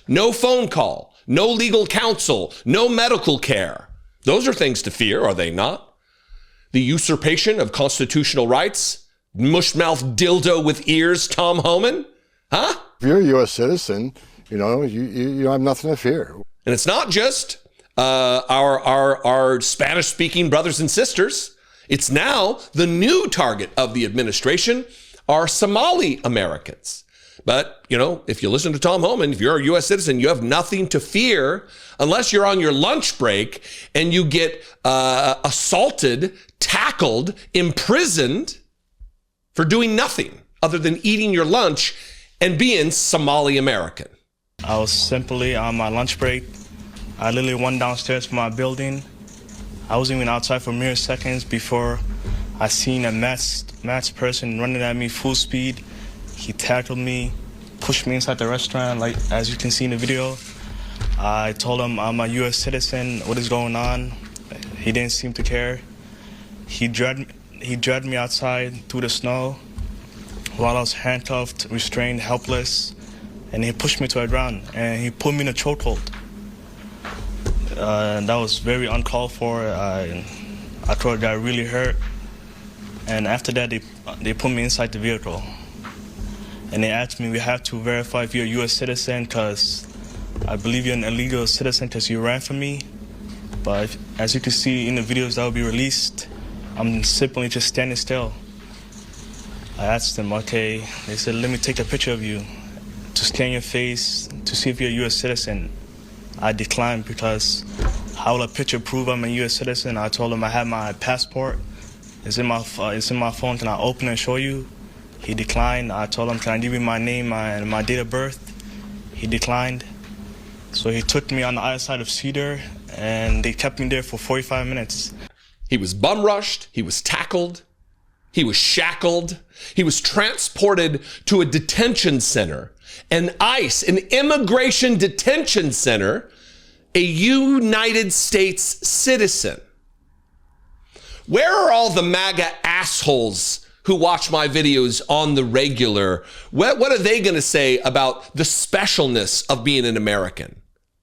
No phone call, no legal counsel, no medical care. Those are things to fear, are they not? The usurpation of constitutional rights? Mushmouth dildo with ears, Tom Homan? Huh? If you're a U.S. citizen, you know, you have nothing to fear. And it's not just our Spanish-speaking brothers and sisters. It's now the new target of the administration are Somali Americans. But, you know, if you listen to Tom Homan, if you're a U.S. citizen, you have nothing to fear unless you're on your lunch break and you get assaulted, tackled, imprisoned for doing nothing other than eating your lunch and being Somali American. I was simply on my lunch break. I literally went downstairs from my building. I wasn't even outside for mere seconds before I seen a masked person running at me full speed. He tackled me, pushed me inside the restaurant, like as you can see in the video. I told him I'm a U.S. citizen, what is going on? He didn't seem to care. He dragged me outside through the snow while I was handcuffed, restrained, helpless, and he pushed me to the ground and he put me in a chokehold. That was very uncalled for. I thought I got really hurt. And after that, they put me inside the vehicle. And they asked me, we have to verify if you're a U.S. citizen because I believe you're an illegal citizen because you ran from me. But as you can see in the videos that will be released, I'm simply just standing still. I asked them, okay, they said, let me take a picture of you to scan your face to see if you're a U.S. citizen. I declined because how will a picture prove I'm a U.S. citizen? I told them I have my passport. It's in my phone. Can I open it and show you? He declined. I told him, can I give you my name and my date of birth? He declined. So he took me on the other side of Cedar, and they kept me there for 45 minutes. He was bum rushed. He was tackled. He was shackled. He was transported to a detention center, an ICE, an immigration detention center, a United States citizen. Where are all the MAGA assholes who watch my videos on the regular, what are they going to say about the specialness of being an American?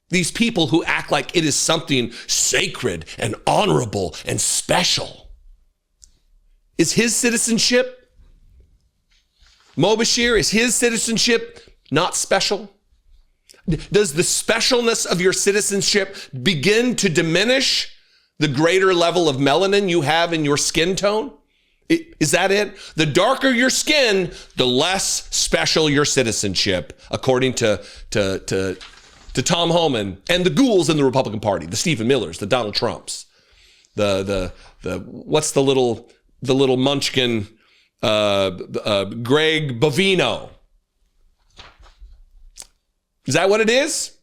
These people who act like it is something sacred and honorable and special. Is his citizenship, Mobashir, is his citizenship not special? Does the specialness of your citizenship begin to diminish the greater level of melanin you have in your skin tone? Is that it? The darker your skin, the less special your citizenship, according to Tom Homan and the ghouls in the Republican Party, the Stephen Millers, the Donald Trumps, the what's the little munchkin, Greg Bovino. Is that what it is?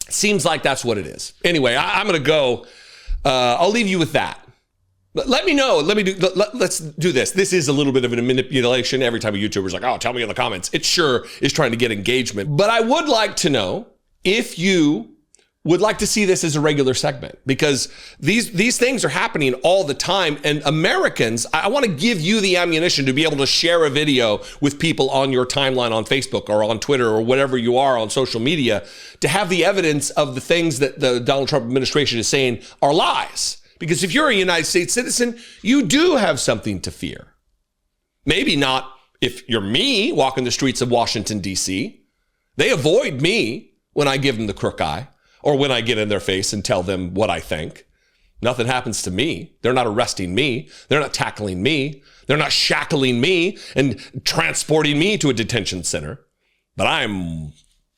Seems like that's what it is. Anyway, I'm going to go. I'll leave you with that. Let me know. Let's do this. This is a little bit of a manipulation. Every time a YouTuber's like, oh, tell me in the comments. It sure is trying to get engagement. But I would like to know if you would like to see this as a regular segment, because these things are happening all the time. And Americans, I want to give you the ammunition to be able to share a video with people on your timeline on Facebook or on Twitter or whatever you are on social media, to have the evidence of the things that the Donald Trump administration is saying are lies. Because if you're a United States citizen, you do have something to fear. Maybe not if you're me walking the streets of Washington, D.C. They avoid me when I give them the crook eye, or when I get in their face and tell them what I think. Nothing happens to me. They're not arresting me. They're not tackling me. They're not shackling me and transporting me to a detention center. But I'm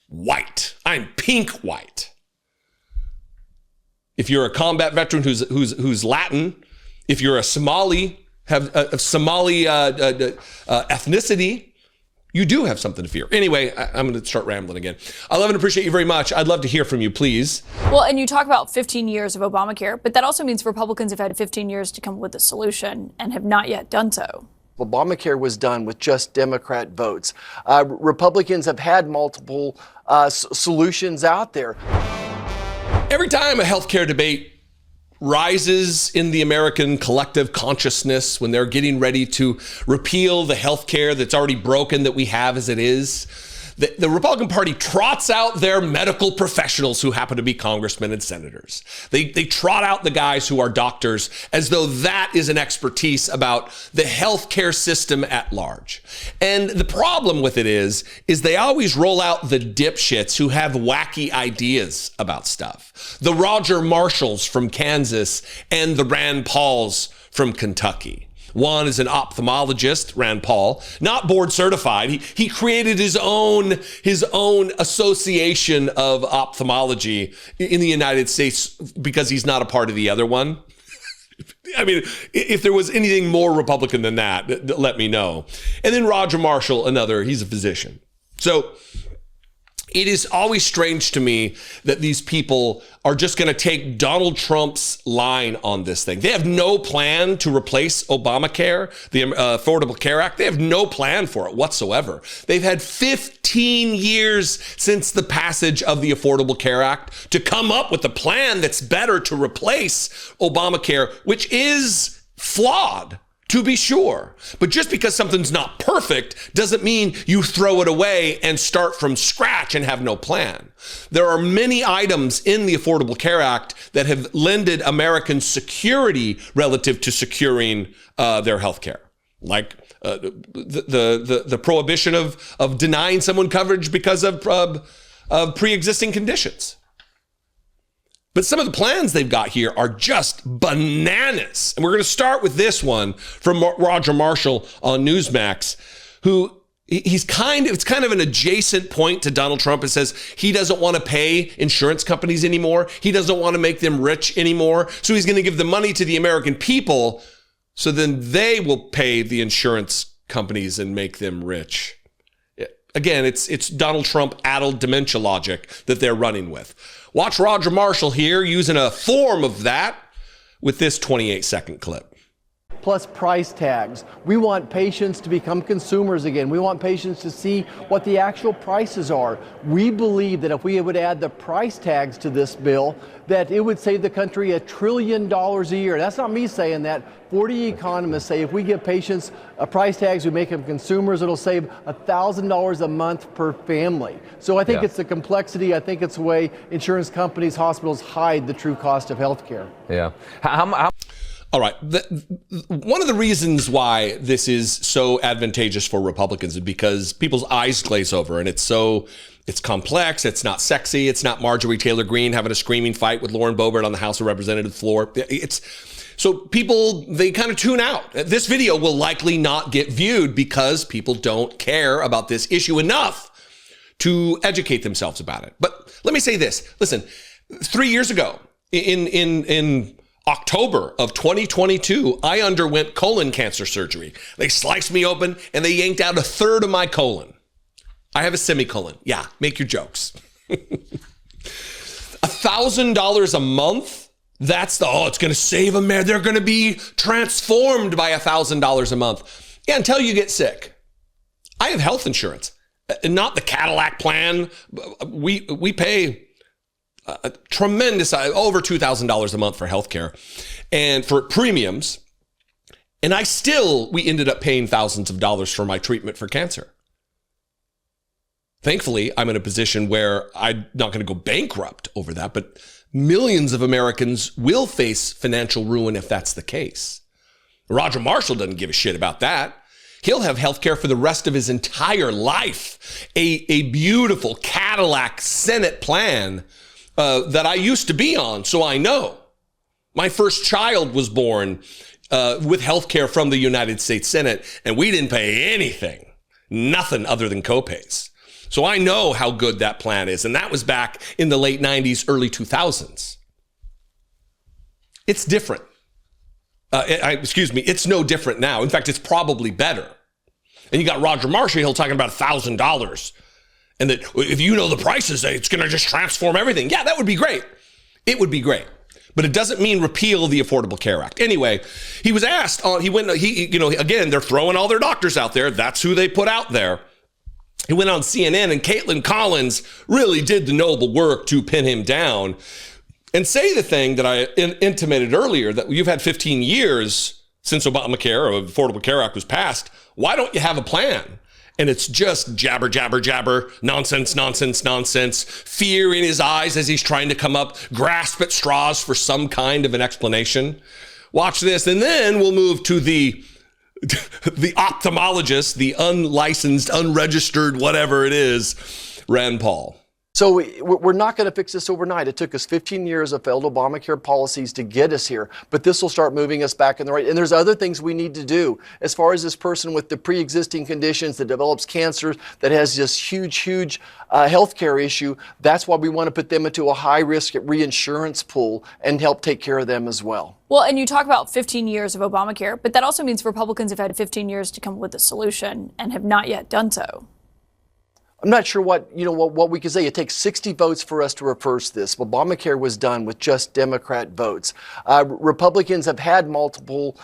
white. I'm pink white. If you're a combat veteran who's Latin, if you're a Somali, have a Somali ethnicity, you do have something to fear. Anyway, I'm going to start rambling again. I love and appreciate you very much. I'd love to hear from you, please. Well, and you talk about 15 years of Obamacare, but that also means Republicans have had 15 years to come up with a solution and have not yet done so. Obamacare was done with just Democrat votes. Republicans have had multiple solutions out there. Every time a healthcare debate rises in the American collective consciousness, when they're getting ready to repeal the healthcare that's already broken that we have as it is, the Republican Party trots out their medical professionals who happen to be congressmen and senators. They trot out the guys who are doctors as though that is an expertise about the healthcare system at large. And the problem with it is they always roll out the dipshits who have wacky ideas about stuff. The Roger Marshalls from Kansas and the Rand Pauls from Kentucky. One is an ophthalmologist, Rand Paul, not board certified. He created his own association of ophthalmology in the United States because he's not a part of the other one. I mean, if there was anything more Republican than that, let me know. And then Roger Marshall, he's a physician. So it is always strange to me that these people are just going to take Donald Trump's line on this thing. They have no plan to replace Obamacare, the Affordable Care Act. They have no plan for it whatsoever. They've had 15 years since the passage of the Affordable Care Act to come up with a plan that's better to replace Obamacare, which is flawed, to be sure. But just because something's not perfect doesn't mean you throw it away and start from scratch and have no plan. There are many items in the Affordable Care Act that have lended Americans security relative to securing their health care, like the prohibition of denying someone coverage because of pre-existing conditions. But some of the plans they've got here are just bananas. And we're going to start with this one from Roger Marshall on Newsmax, who it's kind of an adjacent point to Donald Trump. It says he doesn't want to pay insurance companies anymore. He doesn't want to make them rich anymore. So he's going to give the money to the American people so then they will pay the insurance companies and make them rich. Again, it's Donald Trump-addled dementia logic that they're running with. Watch Roger Marshall here using a form of that with this 28-second clip. plus price tags. We want patients to become consumers again. We want patients to see what the actual prices are. We believe that if we would add the price tags to this bill, that it would save the country $1 trillion a year. That's not me saying that. 40 economists say if we give patients price tags, we make them consumers, it'll save $1,000 a month per family. So I think it's the complexity. I think it's the way insurance companies, hospitals hide the true cost of health care. Yeah. All right. One of the reasons why this is so advantageous for Republicans is because people's eyes glaze over, and it's complex. It's not sexy. It's not Marjorie Taylor Greene having a screaming fight with Lauren Boebert on the House of Representatives floor. So people, they kind of tune out. This video will likely not get viewed because people don't care about this issue enough to educate themselves about it. But let me say this. Listen, 3 years ago, in October of 2022, I underwent colon cancer surgery. They sliced me open and they yanked out 1/3 of my colon. I have a semicolon. Yeah, make your jokes. $1,000 a month? That's it's going to save them. They're going to be transformed by $1,000 a month. Yeah, until you get sick. I have health insurance, not the Cadillac plan. We pay a tremendous, over $2,000 a month for healthcare and for premiums. And we ended up paying thousands of dollars for my treatment for cancer. Thankfully, I'm in a position where I'm not going to go bankrupt over that, but millions of Americans will face financial ruin if that's the case. Roger Marshall doesn't give a shit about that. He'll have health care for the rest of his entire life. A beautiful Cadillac Senate plan that I used to be on, so I know. My first child was born with health care from the United States Senate, and we didn't pay anything, nothing other than copays. So I know how good that plan is. And that was back in the late 90s, early 2000s. It's different. It's no different now. In fact, it's probably better. And you got Roger Marshall talking about $1,000. And that if you know the prices, it's going to just transform everything. Yeah, that would be great. It would be great. But it doesn't mean repeal the Affordable Care Act. Anyway, he was asked, again, they're throwing all their doctors out there. That's who they put out there. He went on CNN, and Caitlin Collins really did the noble work to pin him down and say the thing that I intimated earlier, that you've had 15 years since Obamacare or Affordable Care Act was passed. Why don't you have a plan? And it's just jabber, jabber, jabber, nonsense, nonsense, nonsense, fear in his eyes as he's trying to come up, grasp at straws for some kind of an explanation. Watch this, and then we'll move to the ophthalmologist, the unlicensed, unregistered, whatever it is, Rand Paul. So we're not going to fix this overnight. It took us 15 years of failed Obamacare policies to get us here, but this will start moving us back in the right. And there's other things we need to do. As far as this person with the pre-existing conditions that develops cancer, that has this huge healthcare issue, that's why we want to put them into a high-risk reinsurance pool and help take care of them as well. Well, and you talk about 15 years of Obamacare, but that also means Republicans have had 15 years to come up with a solution and have not yet done so. I'm not sure what we could say. It takes 60 votes for us to reverse this. Obamacare was done with just Democrat votes. Republicans have had multiple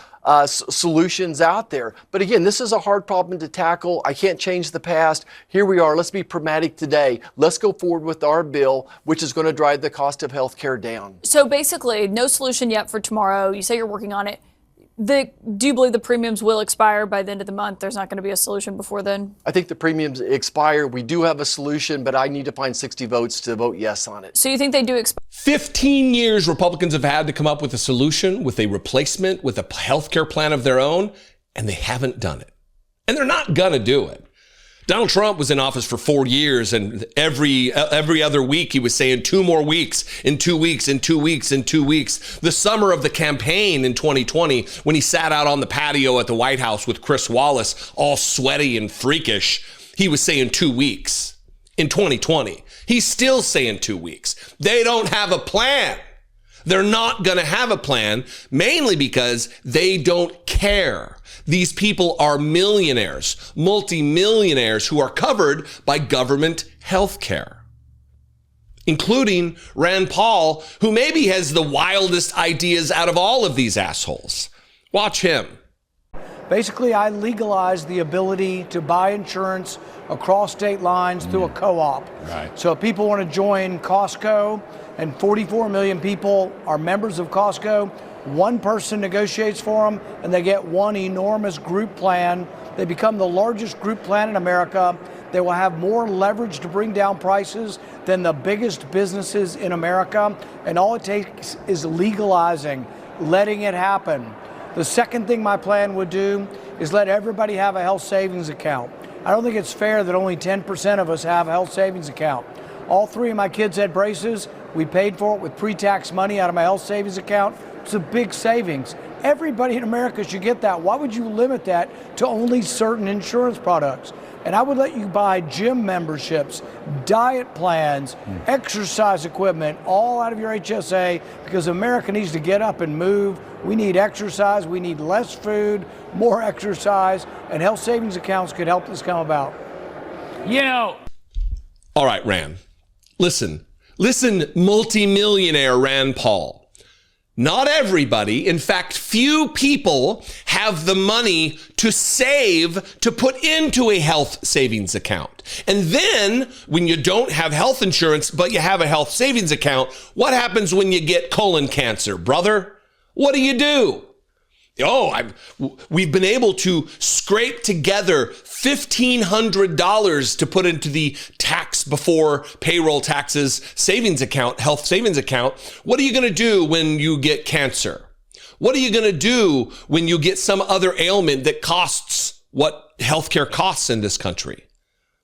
solutions out there. But again, this is a hard problem to tackle. I can't change the past. Here we are. Let's be pragmatic today. Let's go forward with our bill, which is going to drive the cost of health care down. So basically, no solution yet for tomorrow. You say you're working on it. Do you believe the premiums will expire by the end of the month? There's not going to be a solution before then? I think the premiums expire. We do have a solution, but I need to find 60 votes to vote yes on it. So you think they do expire? 15 years Republicans have had to come up with a solution, with a replacement, with a healthcare plan of their own, and they haven't done it. And they're not going to do it. Donald Trump was in office for 4 years, and every other week he was saying 2 more weeks, in 2 weeks, in 2 weeks, in 2 weeks. The summer of the campaign in 2020, when he sat out on the patio at the White House with Chris Wallace, all sweaty and freakish, he was saying 2 weeks. In 2020, he's still saying 2 weeks. They don't have a plan. They're not going to have a plan, mainly because they don't care. These people are millionaires, multimillionaires who are covered by government health care, including Rand Paul, who maybe has the wildest ideas out of all of these assholes. Watch him. Basically, I legalized the ability to buy insurance across state lines through a co-op. Right. So if people want to join Costco, and 44 million people are members of Costco, one person negotiates for them, and they get one enormous group plan. They become the largest group plan in America. They will have more leverage to bring down prices than the biggest businesses in America. And all it takes is legalizing, letting it happen. The second thing my plan would do is let everybody have a health savings account. I don't think it's fair that only 10% of us have a health savings account. All three of my kids had braces. We paid for it with pre-tax money out of my health savings account. It's a big savings. Everybody in America should get that. Why would you limit that to only certain insurance products? And I would let you buy gym memberships, diet plans, exercise equipment, all out of your HSA, because America needs to get up and move. We need exercise. We need less food, more exercise, and health savings accounts could help this come about. All right, Rand. Listen, multimillionaire Rand Paul. Not everybody, in fact, few people have the money to save to put into a health savings account. And then when you don't have health insurance, but you have a health savings account, what happens when you get colon cancer, brother? What do? We've been able to scrape together $1,500 to put into the tax before payroll taxes savings account, health savings account. What are you going to do when you get cancer? What are you going to do when you get some other ailment that costs what healthcare costs in this country?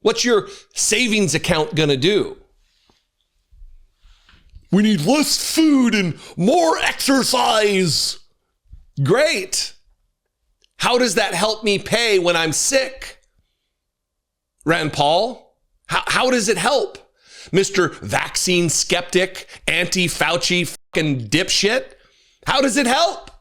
What's your savings account going to do? We need less food and more exercise. Great. How does that help me pay when I'm sick? Rand Paul, how does it help? Mr. Vaccine skeptic, anti-Fauci fucking dipshit? How does it help?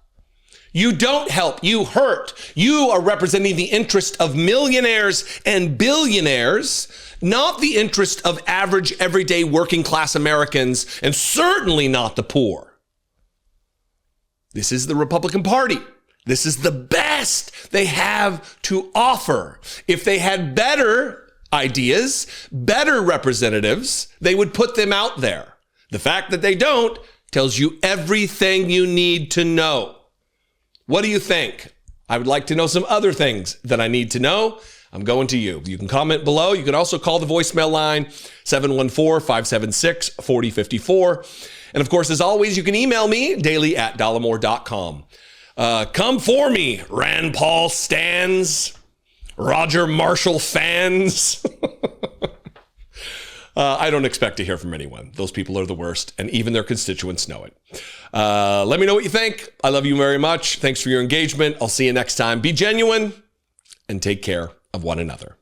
You don't help, you hurt. You are representing the interest of millionaires and billionaires, not the interest of average, everyday working class Americans, and certainly not the poor. This is the Republican Party. This is the best they have to offer. If they had better ideas, better representatives, they would put them out there. The fact that they don't tells you everything you need to know. What do you think? I would like to know some other things that I need to know. I'm going to you. You can comment below. You can also call the voicemail line, 714-576-4054. And of course, as always, you can email me, daily@dollemore.com. Come for me, Rand Paul stans, Roger Marshall fans. I don't expect to hear from anyone. Those people are the worst, and even their constituents know it. Let me know what you think. I love you very much. Thanks for your engagement. I'll see you next time. Be genuine and take care of one another.